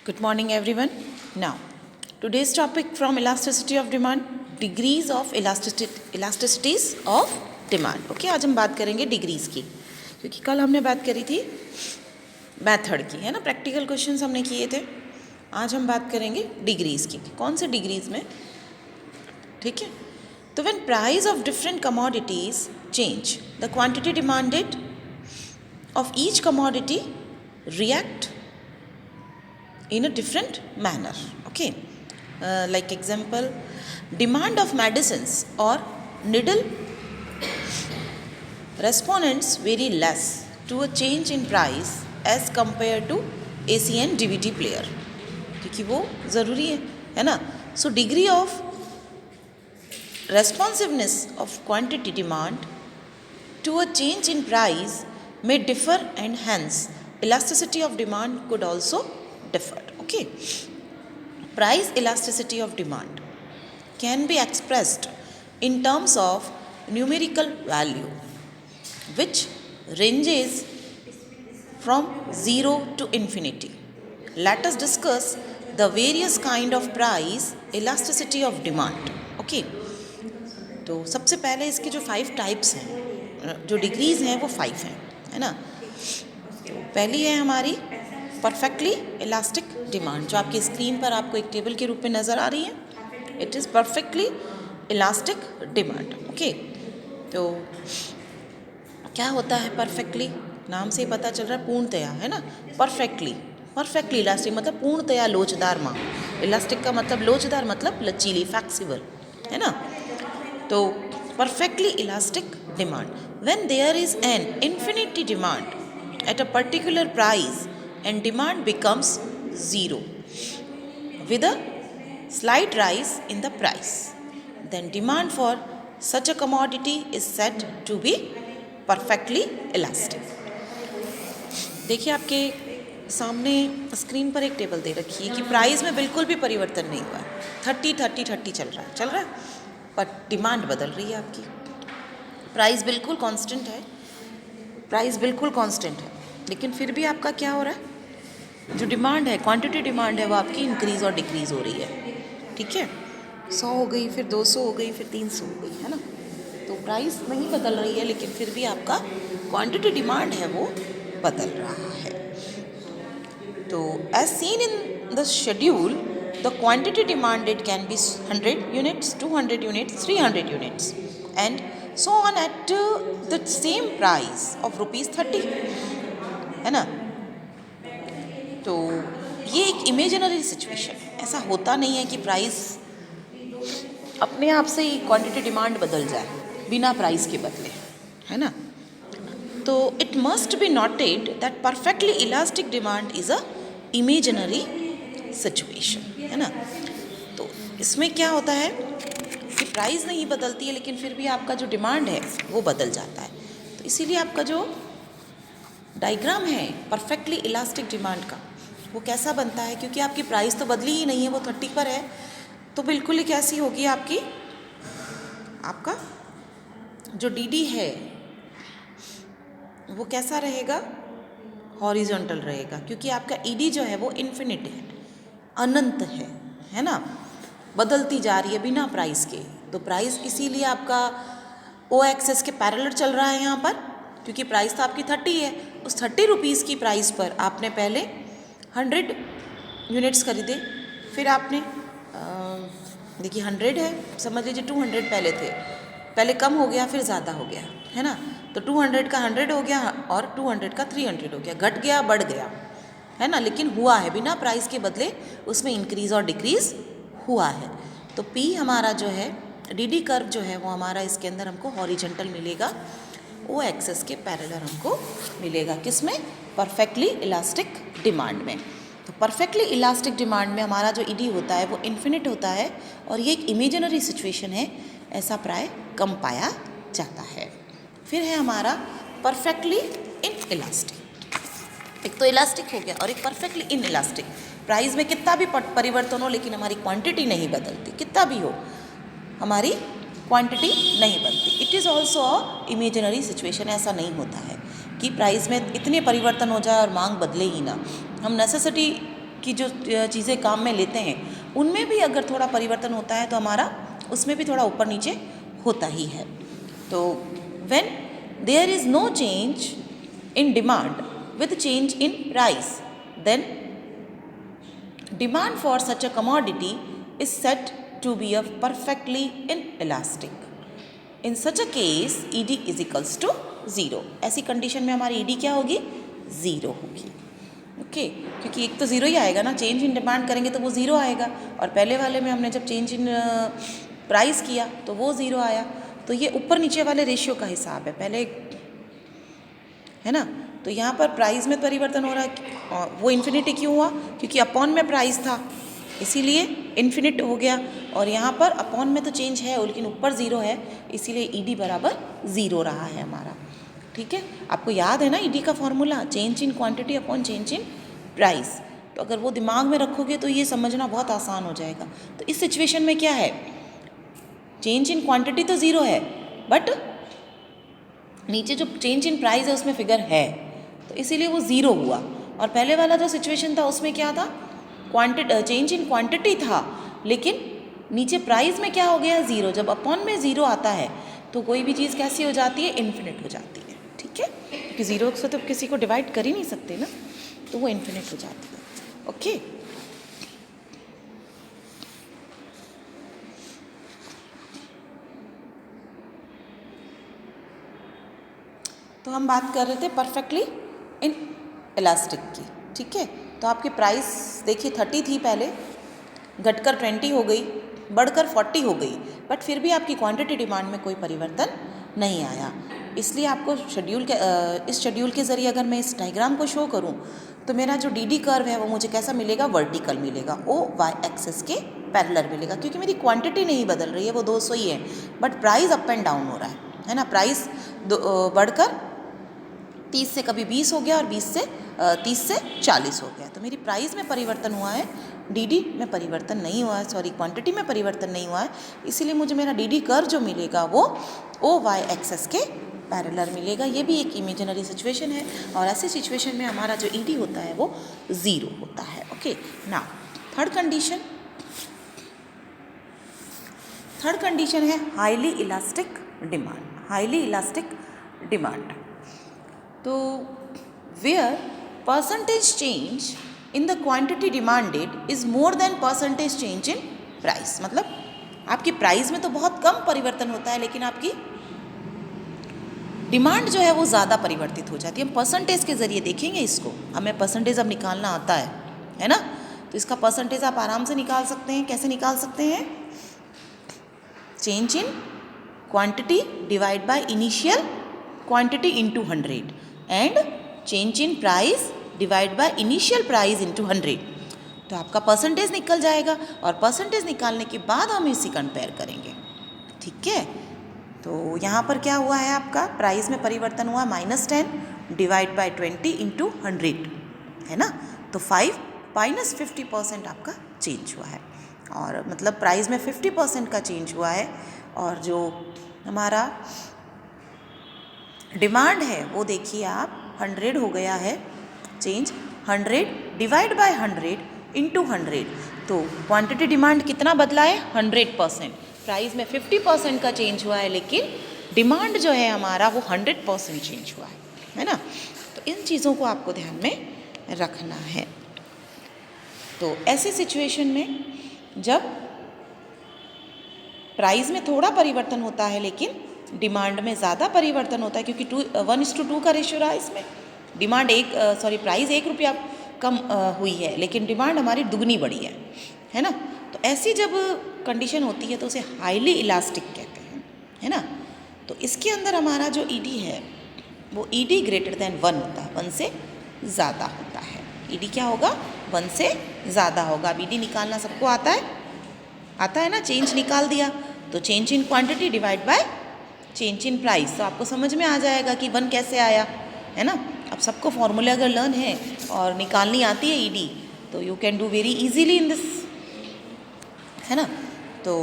Good morning, everyone. Now, today's topic from elasticity of demand, degrees of elasticities of demand. Okay, आज हम बात करेंगे degrees की, क्योंकि कल हमने बात करी थी मेथड की, है ना, प्रैक्टिकल क्वेश्चंस हमने किए थे. आज हम बात करेंगे डिग्रीज की. कौन से डिग्रीज में? ठीक है. तो when price of different commodities change, the quantity demanded of each commodity react in a different manner. Okay, like example, demand of medicines or needle respondents vary less to a change in price as compared to AC and DVD player, क्योंकि वो ज़रूरी है ना. So degree of responsiveness of quantity demand to a change in price may differ and hence elasticity of demand could also differ. Okay, price elasticity of demand can be expressed in terms of numerical value which ranges from 0 to infinity. Let us discuss the various kind of price elasticity of demand. Okay, तो सबसे पहले इसके जो 5 types हैं, जो degrees हैं वो 5 हैं, है ना. तो पहली है हमारी परफेक्टली इलास्टिक डिमांड, जो आपकी स्क्रीन पर आपको एक टेबल के रूप में नज़र आ रही है. It is perfectly elastic demand. Okay, तो क्या होता है परफेक्टली? नाम से ही पता चल रहा है पूर्णतया, है ना. परफेक्टली इलास्टिक मतलब पूर्णतया लोचदार मांग. इलास्टिक का मतलब लोचदार, मतलब लचीली, फ्लेक्सिबल, है ना. तो perfectly elastic demand, when there is an infinity demand at a particular price and demand becomes zero with a slight rise in the price, then demand for such a commodity is said to be perfectly elastic. देखिए आपके सामने screen पर एक table दे रखी है कि price में बिल्कुल भी परिवर्तन नहीं हुआ है. 30 चल रहा है, पर डिमांड बदल रही है आपकी. प्राइस बिल्कुल कांस्टेंट है, लेकिन फिर भी आपका क्या हो रहा है? जो डिमांड है, क्वांटिटी डिमांड है, वो आपकी इंक्रीज़ और डिक्रीज़ हो रही है. ठीक है, 100 हो गई, फिर 200 हो गई, फिर 300 हो गई, है ना. तो प्राइस नहीं बदल रही है, लेकिन फिर भी आपका क्वांटिटी डिमांड है वो बदल रहा है. तो as seen in the schedule, the quantity demanded can be 100 units, 200 units, 300 units and so on at the same price of ₹30, है ना. तो ये एक इमेजिनरी सिचुएशन है. ऐसा होता नहीं है कि प्राइस अपने आप से ही क्वांटिटी डिमांड बदल जाए बिना प्राइस के बदले, है ना. तो it must be noted that perfectly elastic demand is a imaginary situation, है ना. तो इसमें क्या होता है कि प्राइस नहीं बदलती है, लेकिन फिर भी आपका जो डिमांड है वो बदल जाता है. तो इसीलिए आपका जो डायग्राम है परफेक्टली इलास्टिक डिमांड का, वो कैसा बनता है? क्योंकि आपकी प्राइस तो बदली ही नहीं है, वो 30 पर है, तो बिल्कुल ही कैसी होगी आपका जो डीडी है वो कैसा रहेगा? हॉरिजॉन्टल रहेगा, क्योंकि आपका ईडी जो है वो इन्फिनिट है, अनंत है ना. बदलती जा रही है बिना प्राइस के. तो प्राइस इसीलिए आपका ओ एक्सेस के पैरेलल चल रहा है यहाँ पर, क्योंकि प्राइस तो आपकी 30 है. उस 30 रुपीज़ की प्राइस पर आपने पहले 100 यूनिट्स खरीदे, फिर आपने देखिए 100 है, समझ लीजिए 200 पहले थे, पहले कम हो गया, फिर ज़्यादा हो गया, है ना. तो 200 का 100 हो गया और 200 का 300 हो गया, घट गया, बढ़ गया, है ना. लेकिन हुआ है बिना प्राइस के बदले उसमें इंक्रीज़ और डिक्रीज़ हुआ है. तो पी हमारा जो है डीडी कर्व जो है वो हमारा इसके अंदर हमको हॉरिजॉन्टल मिलेगा, ओ एक्सेस के पैरेलल हमको मिलेगा. किसमें? परफेक्टली इलास्टिक डिमांड में. तो परफेक्टली इलास्टिक डिमांड में हमारा जो ईडी होता है वो इन्फिनिट होता है, और ये एक इमेजिनरी सिचुएशन है, ऐसा प्राय कम पाया जाता है. फिर है हमारा परफेक्टली इन इलास्टिक. एक तो इलास्टिक हो गया और एक परफेक्टली इन इलास्टिक. प्राइस में कितना भी परिवर्तन हो, लेकिन हमारी क्वांटिटी नहीं बदलती. कितना भी हो, हमारी क्वांटिटी नहीं बनती. It is also a imaginary situation. ऐसा नहीं होता है कि प्राइस में इतने परिवर्तन हो जाए और मांग बदले ही ना. हम नेसेसिटी की जो चीज़ें काम में लेते हैं उनमें भी अगर थोड़ा परिवर्तन होता है तो हमारा उसमें भी थोड़ा ऊपर नीचे होता ही है। तो when there is no change in demand with change in price, then demand for such a commodity is said to be a perfectly inelastic. In such a case, ED is equals to 0. ऐसी condition में हमारी ED क्या होगी? 0 होगी। Okay, क्योंकि एक तो zero ही आएगा ना, चेंज इन डिमांड करेंगे तो वो ज़ीरो आएगा, और पहले वाले में हमने जब चेंज इन प्राइस किया तो वो ज़ीरो आया। तो ये ऊपर नीचे वाले रेशियो का हिसाब है पहले, है ना। तो यहाँ पर प्राइस में परिवर्तन हो रहा है, वो इन्फिनिटी क्यों हुआ? क्योंकि अपॉन में प्राइस था इसीलिए इन्फिनिट हो गया, और यहाँ पर अपॉन में तो चेंज है लेकिन ऊपर ज़ीरो है, इसीलिए ईडी बराबर ज़ीरो रहा है हमारा। ठीक है, आपको याद है ना ईडी का formula, change in quantity upon change in price. तो अगर वो दिमाग में रखोगे तो ये समझना बहुत आसान हो जाएगा। तो इस सिचुएशन में क्या है, चेंज इन क्वांटिटी तो ज़ीरो है बट नीचे जो चेंज इन प्राइस है उसमें फिगर है, तो इसीलिए वो ज़ीरो हुआ। और पहले वाला जो सिचुएशन था उसमें क्या था, चेंज इन क्वांटिटी था लेकिन नीचे प्राइस में क्या हो गया, ज़ीरो। जब अपॉन में ज़ीरो आता है तो कोई भी चीज़ कैसी हो जाती है, इन्फिनिट हो जाती है। ठीक है, क्योंकि ज़ीरो से तो किसी को डिवाइड कर ही नहीं सकते ना, तो वो इन्फिनिट हो जाती है। ओके, तो हम बात कर रहे थे परफेक्टली इन इलास्टिक की। ठीक है, तो आपकी प्राइस देखिए 30 थी पहले, घटकर 20 हो गई, बढ़कर 40 हो गई, बट फिर भी आपकी क्वांटिटी डिमांड में कोई परिवर्तन नहीं आया। इसलिए आपको इस शेड्यूल के ज़रिए अगर मैं इस डायग्राम को शो करूं तो मेरा जो डी कर्व है वो मुझे कैसा मिलेगा, वर्टिकल मिलेगा, ओ वाई एक्सिस के पैरेलल मिलेगा, क्योंकि मेरी क्वांटिटी नहीं बदल रही है, वो 200 ही है, but price up and down हो रहा है ना। प्राइस बढ़कर 30 से कभी 20 हो गया और 30 से 40 हो गया, तो मेरी प्राइस में परिवर्तन हुआ है, डीडी में परिवर्तन नहीं हुआ है, सॉरी क्वांटिटी में परिवर्तन नहीं हुआ है। इसीलिए मुझे मेरा डीडी कर्व जो मिलेगा वो ओ वाई एक्सेस के पैरेलल मिलेगा। ये भी एक इमेजिनरी सिचुएशन है, और ऐसी सिचुएशन में हमारा जो ईडी होता है वो 0 होता है। ओके, नाउ थर्ड कंडीशन है हाईली इलास्टिक डिमांड। तो where percentage change in the quantity demanded is more than percentage change in price. मतलब आपकी प्राइस में तो बहुत कम परिवर्तन होता है लेकिन आपकी डिमांड जो है वो ज़्यादा परिवर्तित हो जाती है। हम परसेंटेज के ज़रिए देखेंगे इसको, हमें परसेंटेज अब निकालना आता है ना। तो इसका परसेंटेज आप आराम से निकाल सकते हैं। कैसे निकाल सकते हैं, change in quantity divide by initial quantity into 100 and change in price divide by initial price into 100। तो आपका परसेंटेज निकल जाएगा, और परसेंटेज निकालने के बाद हम इसी कंपेयर करेंगे। ठीक है, तो यहाँ पर क्या हुआ है, आपका प्राइस में परिवर्तन हुआ -10 डिवाइड बाय 20 इंटू 100, है ना। तो 5 माइनस 50% आपका चेंज हुआ है, और मतलब प्राइस में 50% का चेंज हुआ है, और जो हमारा डिमांड है वो देखिए आप 100 हो गया है चेंज, 100 डिवाइड बाय 100 इंटू 100। तो क्वांटिटी डिमांड कितना बदला है, 100%। प्राइस में 50% का चेंज हुआ है लेकिन डिमांड जो है हमारा वो 100% चेंज हुआ है ना। तो इन चीज़ों को आपको ध्यान में रखना है। तो ऐसी सिचुएशन में जब प्राइस में थोड़ा परिवर्तन होता है लेकिन डिमांड में ज़्यादा परिवर्तन होता है, क्योंकि 1:2 का रेशियो रहा इसमें, डिमांड प्राइस 1 रुपया कम हुई है लेकिन डिमांड हमारी दुगनी बढ़ी है ना। तो ऐसी जब कंडीशन होती है तो उसे हाईली इलास्टिक कहते हैं, है ना। तो इसके अंदर हमारा जो ईडी है वो ईडी ग्रेटर देन 1 होता है, 1 से ज़्यादा होता है। ईडी क्या होगा, 1 से ज़्यादा होगा। अब ईडी निकालना सबको आता है ना, चेंज निकाल दिया तो change in quantity divide by change in price, तो आपको समझ में आ जाएगा कि 1 कैसे आया, है ना। अब सबको फॉर्मूले अगर लर्न है और निकालनी आती है ईडी तो you can do very easily in this, है ना। तो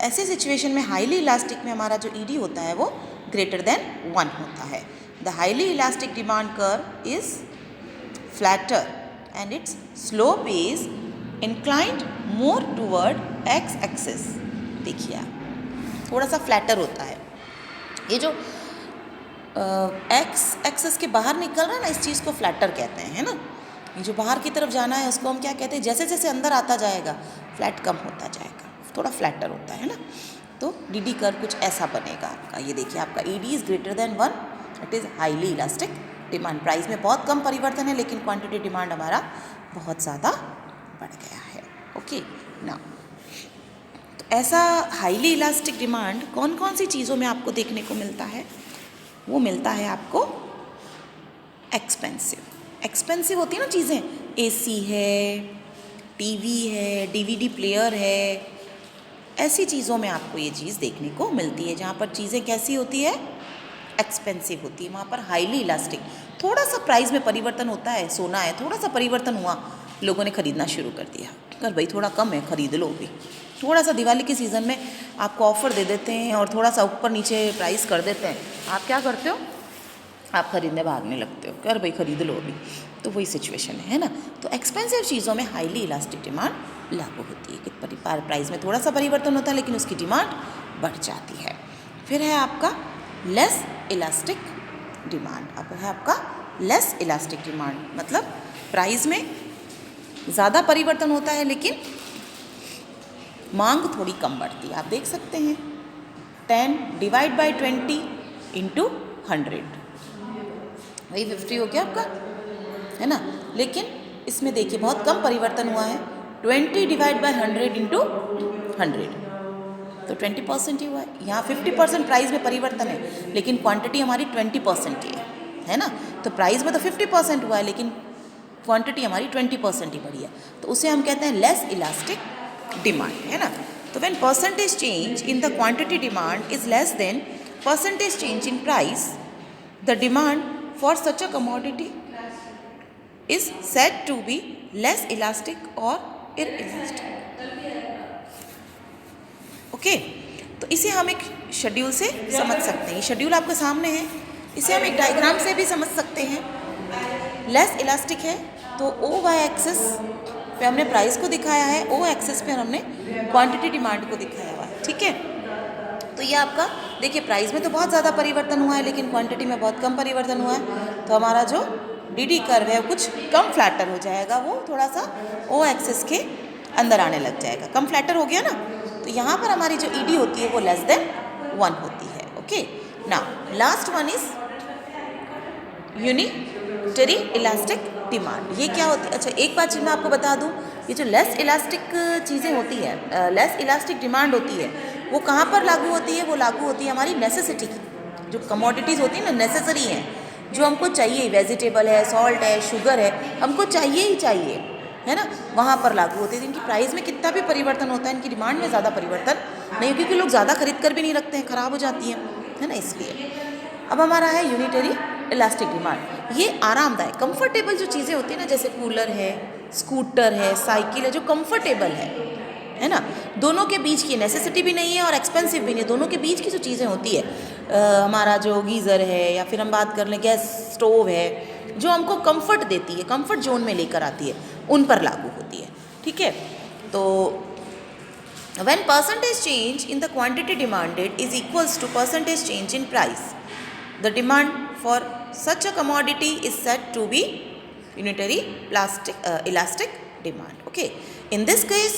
ऐसे सिचुएशन में हाईली इलास्टिक में हमारा जो ईडी होता है वो ग्रेटर देन 1 होता है। The highly elastic demand curve is flatter and its slope is inclined more toward x axis. देखिए आप थोड़ा सा फ्लैटर होता है, ये जो एक्स एक्सिस के बाहर निकल रहा है ना, इस चीज़ को फ्लैटर कहते हैं, है ना। ये जो बाहर की तरफ जाना है उसको हम क्या कहते हैं, जैसे जैसे अंदर आता जाएगा फ्लैट कम होता जाएगा, थोड़ा फ्लैटर होता है ना। तो डी डी कर्व कुछ ऐसा बनेगा आपका। ये देखिए आपका E D is greater than 1, it is highly elastic demand. Price में बहुत कम परिवर्तन है लेकिन क्वांटिटी डिमांड हमारा बहुत ज़्यादा बढ़ गया है। ओके ना, तो ऐसा हाईली इलास्टिक डिमांड कौन कौन सी चीज़ों में आपको देखने को मिलता है? वो मिलता है आपको एक्सपेंसिव होती है ना चीज़ें, एसी है, टीवी है, डीवीडी प्लेयर है, ऐसी चीज़ों में आपको ये चीज़ देखने को मिलती है। जहाँ पर चीज़ें कैसी होती है, एक्सपेंसिव होती है, वहाँ पर हाईली इलास्टिक। थोड़ा सा प्राइस में परिवर्तन होता है, सोना है, थोड़ा सा परिवर्तन हुआ, लोगों ने ख़रीदना शुरू कर दिया, कर भाई थोड़ा कम है ख़रीद लो भी। थोड़ा सा दिवाली के सीज़न में आपको ऑफ़र दे देते हैं और थोड़ा सा ऊपर नीचे प्राइस कर देते हैं, आप क्या करते हो, आप ख़रीदने भागने लगते हो, कर भाई ख़रीद लो अभी। तो वही सिचुएशन है ना। तो एक्सपेंसिव चीज़ों में हाईली इलास्टिक डिमांड लागू होती है कि प्राइस में थोड़ा सा परिवर्तन होता है लेकिन उसकी डिमांड बढ़ जाती है। फिर है आपका लेस इलास्टिक डिमांड। अब है आपका लेस इलास्टिक डिमांड, मतलब प्राइस में ज़्यादा परिवर्तन होता है लेकिन मांग थोड़ी कम बढ़ती है। आप देख सकते हैं 10 डिवाइड बाई 20 इंटू 100, वही 50 हो गया आपका, है ना। लेकिन इसमें देखिए बहुत कम परिवर्तन हुआ है, 20 डिवाइड बाई 100 इंटू 100, तो 20% ही हुआ है। यहाँ 50% प्राइस में परिवर्तन है लेकिन क्वांटिटी हमारी 20% ही है ना। तो प्राइस में तो 50% हुआ है लेकिन क्वांटिटी हमारी 20% ही बढ़ी है, तो उसे हम कहते हैं लेस इलास्टिक डिमांड, है ना। तो when percentage change in the quantity demand is less than percentage change in price, the demand for such a commodity is said to be less elastic और इनइलास्टिक। ओके, तो इसे हम एक schedule से समझ सकते हैं। ये शेड्यूल आपके सामने है, इसे हम एक डायग्राम से भी समझ सकते हैं। लेस इलास्टिक है तो ओ वाई एक्सिस पे हमने प्राइस को दिखाया है, ओ एक्सिस पे हमने क्वांटिटी डिमांड को दिखाया हुआ है, ठीक है। तो ये आपका देखिए प्राइस में तो बहुत ज़्यादा परिवर्तन हुआ है लेकिन क्वांटिटी में बहुत कम परिवर्तन हुआ है, तो हमारा जो डी डी कर्व है कुछ कम फ्लैटर हो जाएगा, वो थोड़ा सा ओ एक्सिस के अंदर आने लग जाएगा, कम फ्लैटर हो गया ना। तो यहाँ पर हमारी जो ई डी होती है वो लेस देन 1 होती है। Okay, now last one is unitary elastic demand. ये क्या होती है? अच्छा एक बात मैं आपको बता दूं, ये जो लेस इलास्टिक चीज़ें होती है, लेस इलास्टिक डिमांड होती है, वो कहाँ पर लागू होती है? वो लागू होती है हमारी नेसेसिटी की, जो कमोडिटीज़ होती है ना, नेसेसरी हैं, जो हमको चाहिए, वेजिटेबल है, सॉल्ट है, शुगर है, हमको चाहिए ही चाहिए, है ना, वहाँ पर लागू होती है। इनकी प्राइस में कितना भी परिवर्तन होता है, इनकी डिमांड में ज़्यादा परिवर्तन नहीं, क्योंकि लोग ज़्यादा खरीद कर भी नहीं रखते हैं, ख़राब हो जाती है ना, इसलिए। अब हमारा है यूनिटरी इलास्टिक डिमांड। ये आरामदायक कंफर्टेबल जो चीज़ें होती हैं ना, जैसे कूलर है, स्कूटर है, साइकिल है, जो कंफर्टेबल है ना, दोनों के बीच की नेसेसिटी भी नहीं है और एक्सपेंसिव भी नहीं है, दोनों के बीच की जो चीज़ें होती है, हमारा जो गीज़र है या फिर हम बात कर लें गैस स्टोव है, जो हमको कंफर्ट देती है, कंफर्ट जोन में लेकर आती है, उन पर लागू होती है, ठीक है। तो when percentage change in the quantity demanded is equals to percentage change in price, the demand for such a commodity is said to be unitary elastic demand. Okay, in this case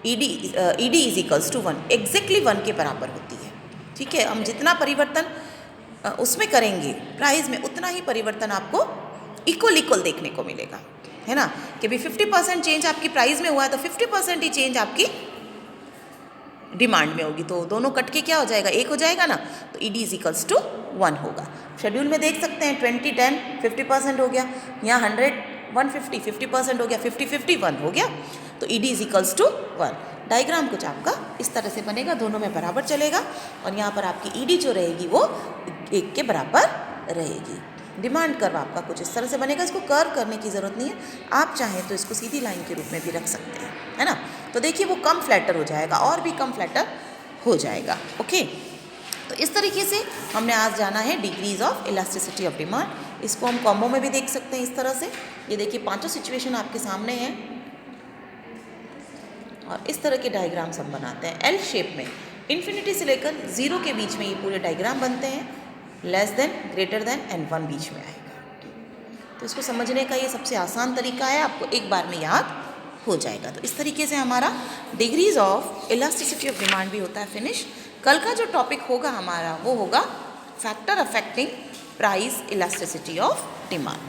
ED is equals to 1, exactly 1 के बराबर होती है, ठीक है। हम जितना परिवर्तन उसमें करेंगे प्राइस में, उतना ही परिवर्तन आपको इक्वल देखने को मिलेगा, है ना, कि भी 50% चेंज आपकी प्राइस में हुआ है तो 50% ही चेंज आपकी डिमांड में होगी, तो दोनों कट के क्या हो जाएगा, एक हो जाएगा ना, तो E D is equals to 1 होगा। शेड्यूल में देख सकते हैं 20 10 50% हो गया, यहाँ 100 150 50% हो गया, 50 50 1 हो गया, तो E D is equals to 1। Diagram कुछ आपका इस तरह से बनेगा, दोनों में बराबर चलेगा और यहाँ पर आपकी ई डी जो रहेगी वो 1 के बराबर रहेगी। डिमांड कर्व आपका कुछ इस तरह से बनेगा, इसको कर्व करने की ज़रूरत नहीं है, आप चाहें तो इसको सीधी लाइन के रूप में भी रख सकते हैं, है ना। तो देखिए वो कम फ्लैटर हो जाएगा, और भी कम फ्लैटर हो जाएगा। ओके, तो इस तरीके से हमने आज जाना है degrees of elasticity of demand. इसको हम कॉम्बो में भी देख सकते हैं इस तरह से। ये देखिए पांचों सिचुएशन आपके सामने हैं और इस तरह के डायग्राम्स हम बनाते हैं एल शेप में। इन्फिनिटी से लेकर 0 के बीच में ये पूरे डायग्राम बनते हैं, less than, greater than and 1 बीच में आएगा। तो इसको समझने का ये सबसे आसान तरीका है, आपको एक बार में याद हो जाएगा। तो इस तरीके से हमारा degrees of elasticity of demand भी होता है फिनिश। कल का जो टॉपिक होगा हमारा वो होगा factor affecting price elasticity of demand.